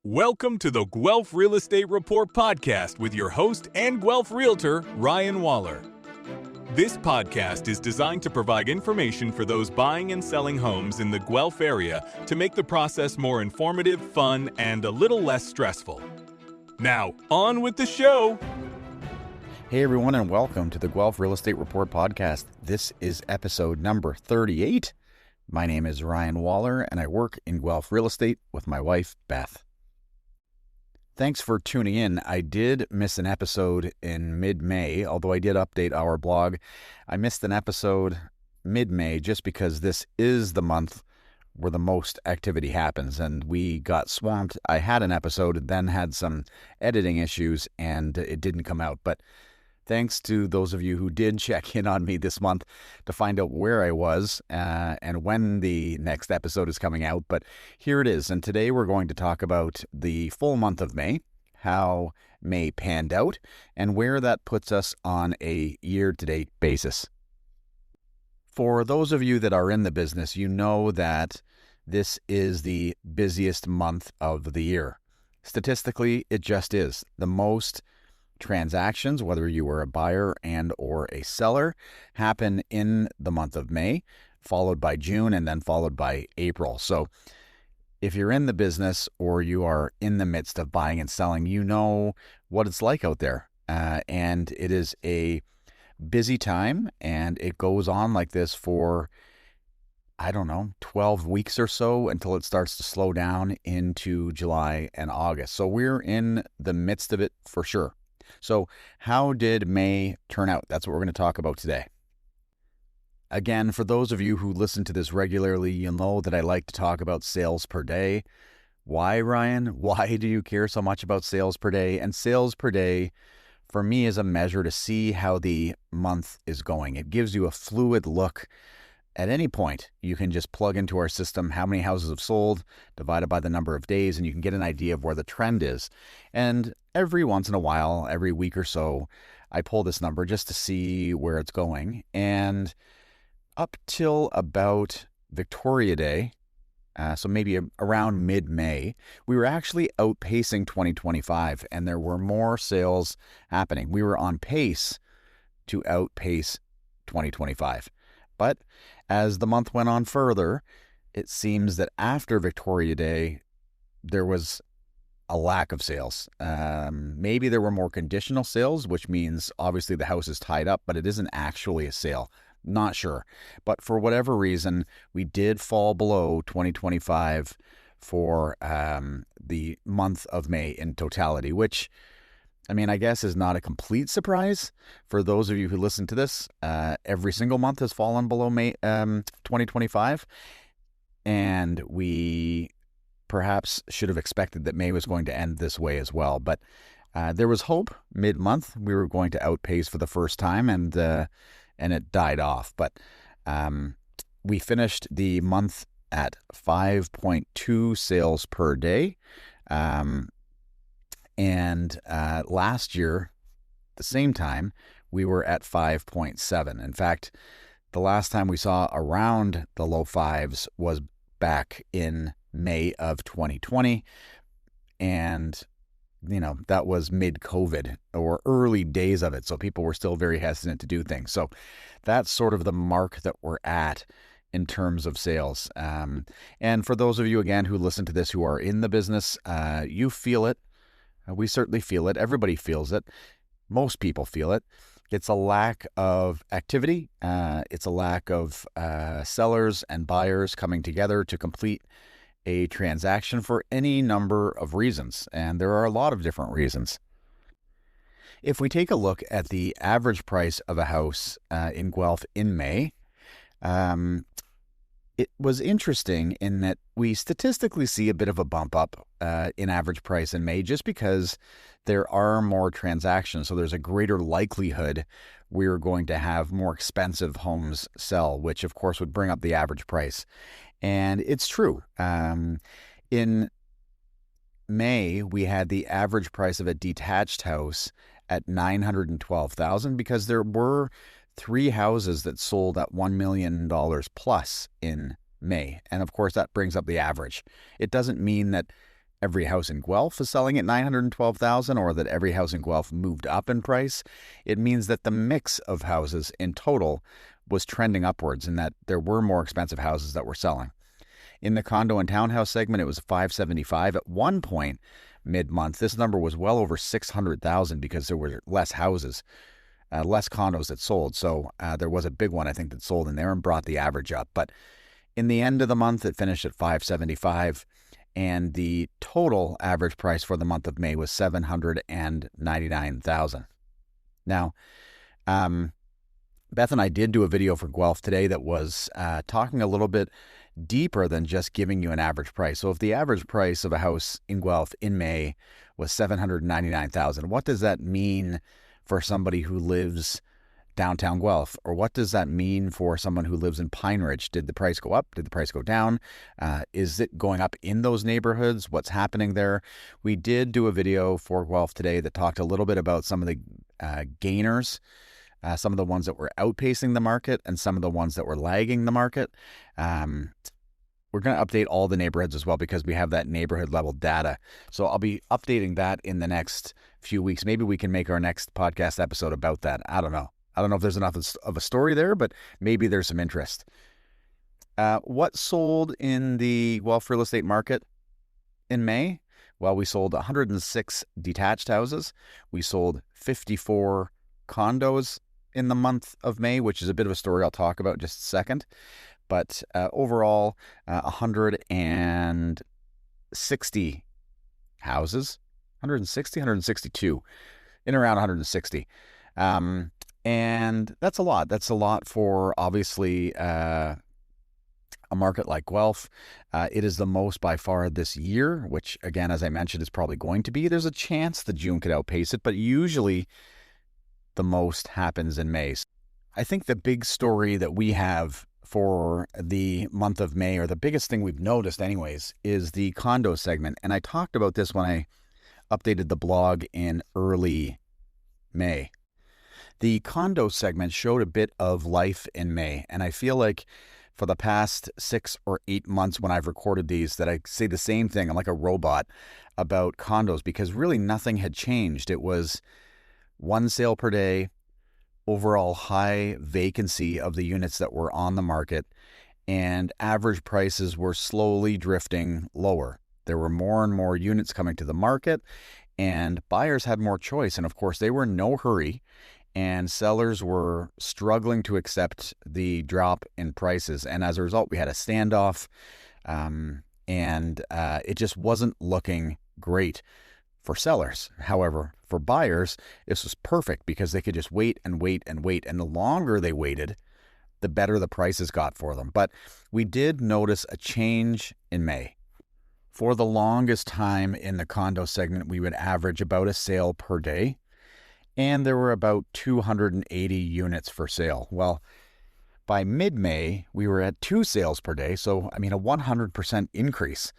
Welcome to the Guelph Real Estate Report podcast with your host and Guelph Realtor, Ryan Waller. This podcast is designed to provide information for those buying and selling homes in the Guelph area to make the process more informative, fun, and a little less stressful. Now, on with the show. Hey everyone, and welcome to the Guelph Real Estate Report podcast. This is episode number 38. My name is Ryan Waller, and I work in Guelph Real Estate with my wife, Beth. Thanks for tuning in. I did miss an episode in mid-May, although I did update our blog. I missed an episode mid-May just because this is the month where the most activity happens, and we got swamped. I had an episode, then had some editing issues, and it didn't come out. But thanks to those of you who did check in on me this month to find out where I was and when the next episode is coming out. But here it is. And today we're going to talk about the full month of May, how May panned out, and where that puts us on a year-to-date basis. For those of you that are in the business, you know that this is the busiest month of the year. Statistically, it just is. The most transactions, whether you were a buyer and or a seller, happen in the month of May, followed by June, and then followed by April. So if you're in the business or you are in the midst of buying and selling, you know what it's like out there. And it is a busy time, and it goes on like this for, 12 weeks or so until it starts to slow down into July and August. So we're in the midst of it for sure. So how did May turn out? That's what we're going to talk about today. Again, for those of you who listen to this regularly, you'll know that I like to talk about sales per day. Why, Ryan? Why do you care so much about sales per day? And sales per day, for me, is a measure to see how the month is going. It gives you a fluid look. At any point, you can just plug into our system how many houses have sold, divided by the number of days, and you can get an idea of where the trend is. And every once in a while, every week or so, I pull this number just to see where it's going. And up till about Victoria Day, so maybe around mid-May, we were actually outpacing 2025, and there were more sales happening. We were on pace to outpace 2025. But as the month went on further, it seems that after Victoria Day, there was a lack of sales. Maybe there were more conditional sales, which means obviously the house is tied up, but it isn't actually a sale. Not sure. But for whatever reason, we did fall below 2025 for the month of May in totality, which, I guess is not a complete surprise. For those of you who listen to this, every single month has fallen below May 2025. And we perhaps should have expected that May was going to end this way as well. But there was hope mid-month. We were going to outpace for the first time, and it died off. But we finished the month at 5.2 sales per day. And last year, the same time, we were at 5.7. In fact, the last time we saw around the low fives was back in May of 2020. And, that was mid-COVID or early days of it. So people were still very hesitant to do things. So that's sort of the mark that we're at in terms of sales. And for those of you, again, who listen to this, who are in the business, you feel it. We certainly feel it. Everybody feels it. Most people feel it. It's a lack of activity. It's a lack of sellers and buyers coming together to complete a transaction for any number of reasons. And there are a lot of different reasons. If we take a look at the average price of a house in Guelph in May, it was interesting in that we statistically see a bit of a bump up in average price in May just because there are more transactions. So there's a greater likelihood we're going to have more expensive homes sell, which of course would bring up the average price. And it's true. In May, we had the average price of a detached house at $912,000 because there were 3 houses that sold at $1 million plus in May. And of course, that brings up the average. It doesn't mean that every house in Guelph is selling at $912,000 or that every house in Guelph moved up in price. It means that the mix of houses in total was trending upwards and that there were more expensive houses that were selling. In the condo and townhouse segment, it was $575,000. At one point, mid-month, this number was well over $600,000 because there were less houses, less condos that sold. So there was a big one, I think, that sold in there and brought the average up. But in the end of the month, it finished at $575,000. And the total average price for the month of May was $799,000. Now, Beth and I did do a video for Guelph today that was talking a little bit deeper than just giving you an average price. So if the average price of a house in Guelph in May was $799,000, what does that mean for somebody who lives downtown Guelph? Or what does that mean for someone who lives in Pine Ridge? Did the price go up? Did the price go down? Is it going up in those neighborhoods? What's happening there? We did do a video for Guelph today that talked a little bit about some of the gainers, some of the ones that were outpacing the market and some of the ones that were lagging the market. We're going to update all the neighborhoods as well because we have that neighborhood level data. So I'll be updating that in the next few weeks. Maybe we can make our next podcast episode about that. I don't know. I don't know if there's enough of a story there, but maybe there's some interest. What sold in the Guelph real estate market in May? Well, we sold 106 detached houses. We sold 54 condos in the month of May, which is a bit of a story I'll talk about in just a second. But overall, 160 houses, 162, in around 160. And that's a lot. That's a lot for, obviously, a market like Guelph. It is the most by far this year, which, again, as I mentioned, is probably going to be. There's a chance that June could outpace it, but usually the most happens in May. I think the big story that we have for the month of May, or the biggest thing we've noticed anyways, is the condo segment. And I talked about this when I updated the blog in early May. The condo segment showed a bit of life in May, and I feel like for the past 6 or 8 months when I've recorded these that I say the same thing. I'm like a robot about condos because really nothing had changed. It was one sale per day, overall high vacancy of the units that were on the market, and average prices were slowly drifting lower. There were more and more units coming to the market, and buyers had more choice. And of course, they were in no hurry, and sellers were struggling to accept the drop in prices. And as a result, we had a standoff, and it just wasn't looking great for sellers. However, for buyers, this was perfect because they could just wait and wait and wait. And the longer they waited, the better the prices got for them. But we did notice a change in May. For the longest time in the condo segment, we would average about a sale per day, and there were about 280 units for sale. Well, by mid-May, we were at 2 sales per day, so a 100% increase.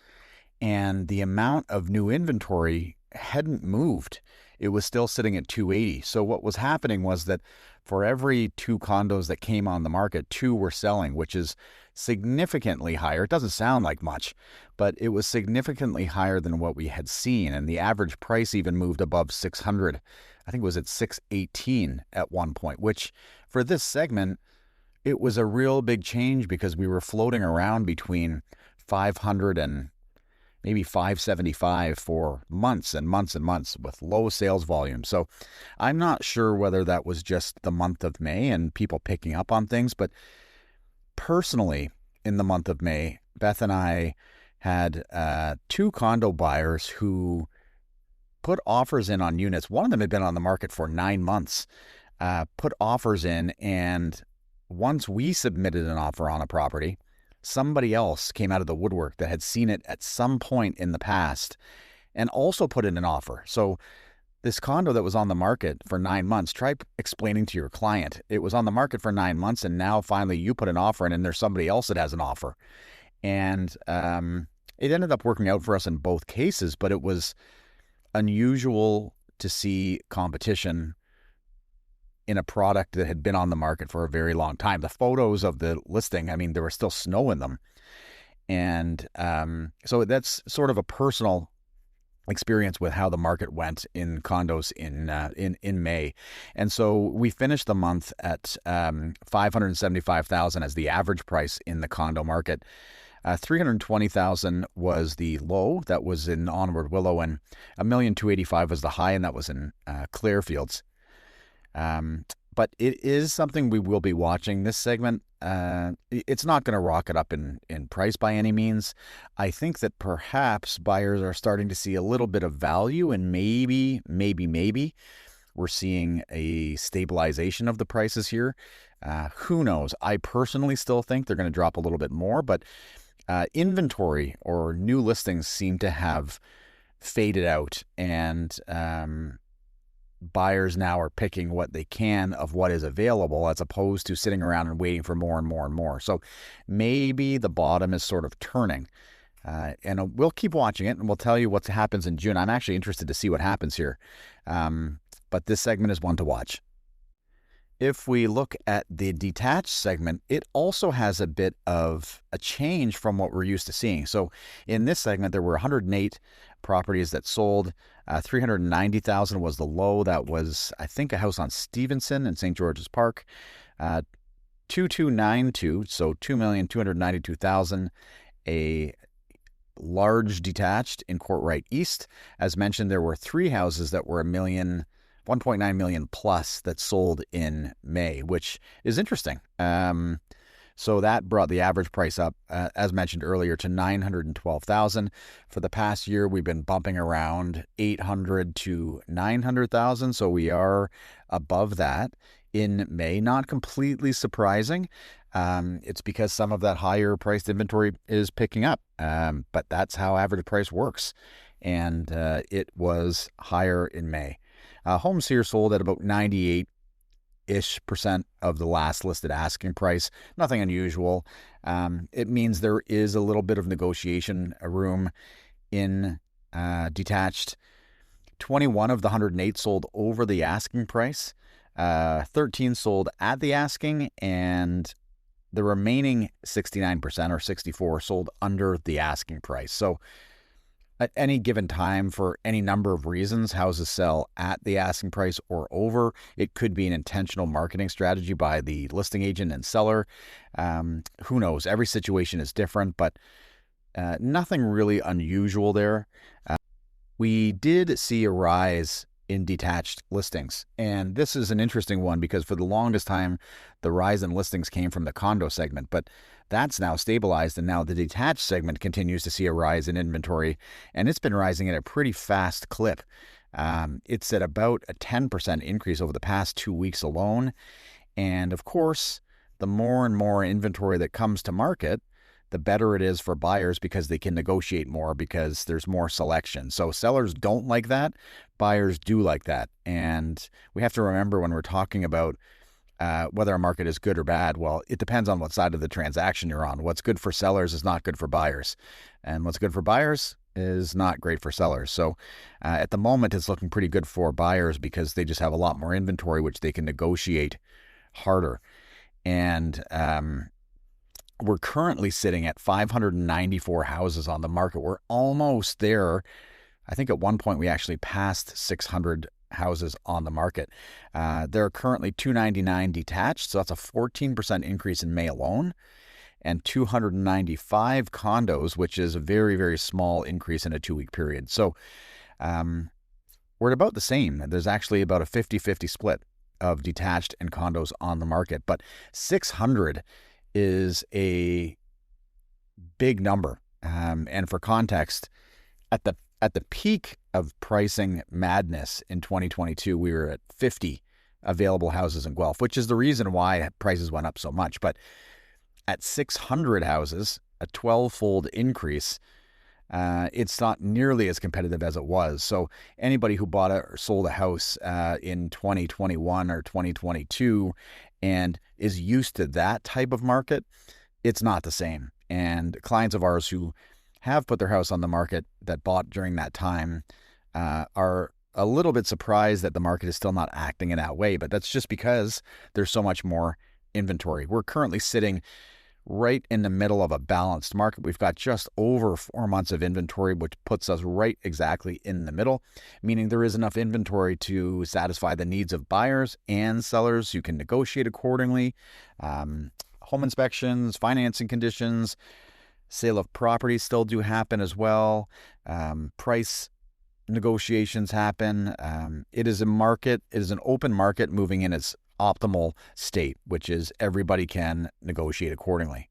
And the amount of new inventory hadn't moved. It was still sitting at 280. So what was happening was that for every 2 condos that came on the market, 2 were selling, which is significantly higher. It doesn't sound like much, but it was significantly higher than what we had seen. And the average price even moved above 600. I think it was at 618 at one point, which for this segment, it was a real big change because we were floating around between 500 and maybe 575 for months and months and months with low sales volume. So I'm not sure whether that was just the month of May and people picking up on things, but personally in the month of May, Beth and I had 2 condo buyers who put offers in on units. One of them had been on the market for 9 months, put offers in, and once we submitted an offer on a property, somebody else came out of the woodwork that had seen it at some point in the past and also put in an offer. So this condo that was on the market for 9 months, try explaining to your client, it was on the market for 9 months and now finally you put an offer in and there's somebody else that has an offer. And it ended up working out for us in both cases, but it was unusual to see competition in a product that had been on the market for a very long time. The photos of the listing, there was still snow in them. And so that's sort of a personal experience with how the market went in condos in May. And so we finished the month at $575,000 as the average price in the condo market. $320,000 was the low, that was in Onward Willow, and $1,285,000 was the high, and that was in Clearfields. But it is something we will be watching. This segment, it's not going to rocket up in price by any means. I think that perhaps buyers are starting to see a little bit of value, and maybe we're seeing a stabilization of the prices here. Who knows? I personally still think they're going to drop a little bit more, but inventory or new listings seem to have faded out, and buyers now are picking what they can of what is available as opposed to sitting around and waiting for more and more and more. So maybe the bottom is sort of turning. And we'll keep watching it, and we'll tell you what happens in June. I'm actually interested to see what happens here. But this segment is one to watch. If we look at the detached segment, it also has a bit of a change from what we're used to seeing. So in this segment, there were 108 properties that sold. 390,000 was the low. That was, I think, a house on Stevenson in St. George's Park. 2292, so 2,292,000, a large detached in Courtright East. As mentioned, there were 3 houses that were 1.9 million plus that sold in May, which is interesting. So that brought the average price up, as mentioned earlier, to $912,000. For the past year, we've been bumping around $800,000 to $900,000. So we are above that in May. Not completely surprising. It's because some of that higher priced inventory is picking up. But that's how average price works. And it was higher in May. Homes here sold at about 98% of the last listed asking price. Nothing unusual. It means there is a little bit of negotiation room in detached. 21 of the 108 sold over the asking price. 13 sold at the asking, and the remaining 69% or 64 sold under the asking price. So at any given time, for any number of reasons, houses sell at the asking price or over. It could be an intentional marketing strategy by the listing agent and seller. Who knows? Every situation is different, but nothing really unusual there. We did see a rise in detached listings, and this is an interesting one because for the longest time, the rise in listings came from the condo segment, but that's now stabilized, and now the detached segment continues to see a rise in inventory, and it's been rising at a pretty fast clip. It's at about a 10% increase over the past 2 weeks alone, and of course, the more and more inventory that comes to market, the better it is for buyers because they can negotiate more because there's more selection. So sellers don't like that. Buyers do like that. And we have to remember when we're talking about whether a market is good or bad, well, it depends on what side of the transaction you're on. What's good for sellers is not good for buyers. And what's good for buyers is not great for sellers. So at the moment, it's looking pretty good for buyers because they just have a lot more inventory, which they can negotiate harder. And we're currently sitting at 594 houses on the market. We're almost there. I think at one point we actually passed 600 houses on the market. There are currently 299 detached, so that's a 14% increase in May alone, and 295 condos, which is a very, very small increase in a 2-week period. So we're at about the same. There's actually about a 50-50 split of detached and condos on the market, but 600 is a big number. And for context, at the peak of pricing madness in 2022, we were at 50 available houses in Guelph, which is the reason why prices went up so much. But at 600 houses, a 12-fold increase, it's not nearly as competitive as it was. So anybody who bought or sold a house in 2021 or 2022 and is used to that type of market, it's not the same. And clients of ours who have put their house on the market that bought during that time are a little bit surprised that the market is still not acting in that way. But that's just because there's so much more inventory. We're currently sitting right in the middle of a balanced market. We've got just over 4 months of inventory, which puts us right exactly in the middle, meaning there is enough inventory to satisfy the needs of buyers and sellers. You can negotiate accordingly. Home inspections, financing conditions, sale of properties still do happen as well. Price negotiations happen. It is a market. It is an open market moving in its optimal state, which is everybody can negotiate accordingly.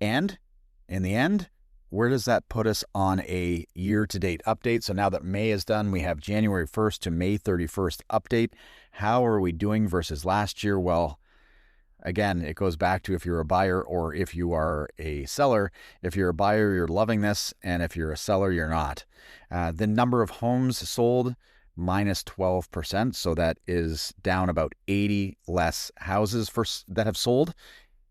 And in the end, where does that put us on a year-to-date update? So now that May is done, we have January 1st to May 31st update. How are we doing versus last year? Well, again, it goes back to if you're a buyer or if you are a seller. If you're a buyer, you're loving this, and if you're a seller, you're not. The number of homes sold, minus 12%, so that is down about 80 less houses that have sold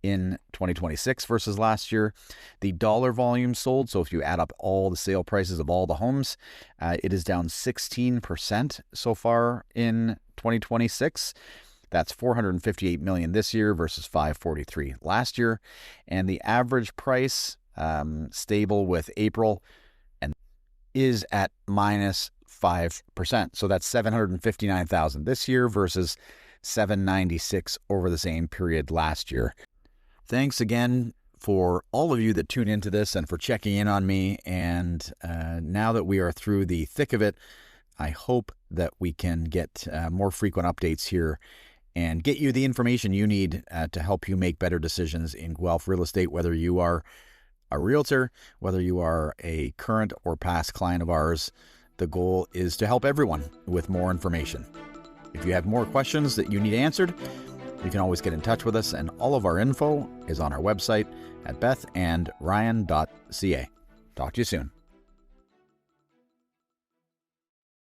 in 2026 versus last year. The dollar volume sold, so if you add up all the sale prices of all the homes, it is down 16% so far in 2026. That's 458 million this year versus 543 last year. And the average price, stable with April, and is at minus 5%. So that's 759,000 this year versus 796 over the same period last year. Thanks again for all of you that tune into this and for checking in on me. And now that we are through the thick of it, I hope that we can get more frequent updates here and get you the information you need to help you make better decisions in Guelph real estate, whether you are a realtor, whether you are a current or past client of ours. The goal is to help everyone with more information. If you have more questions that you need answered, you can always get in touch with us, and all of our info is on our website at bethandryan.ca. Talk to you soon.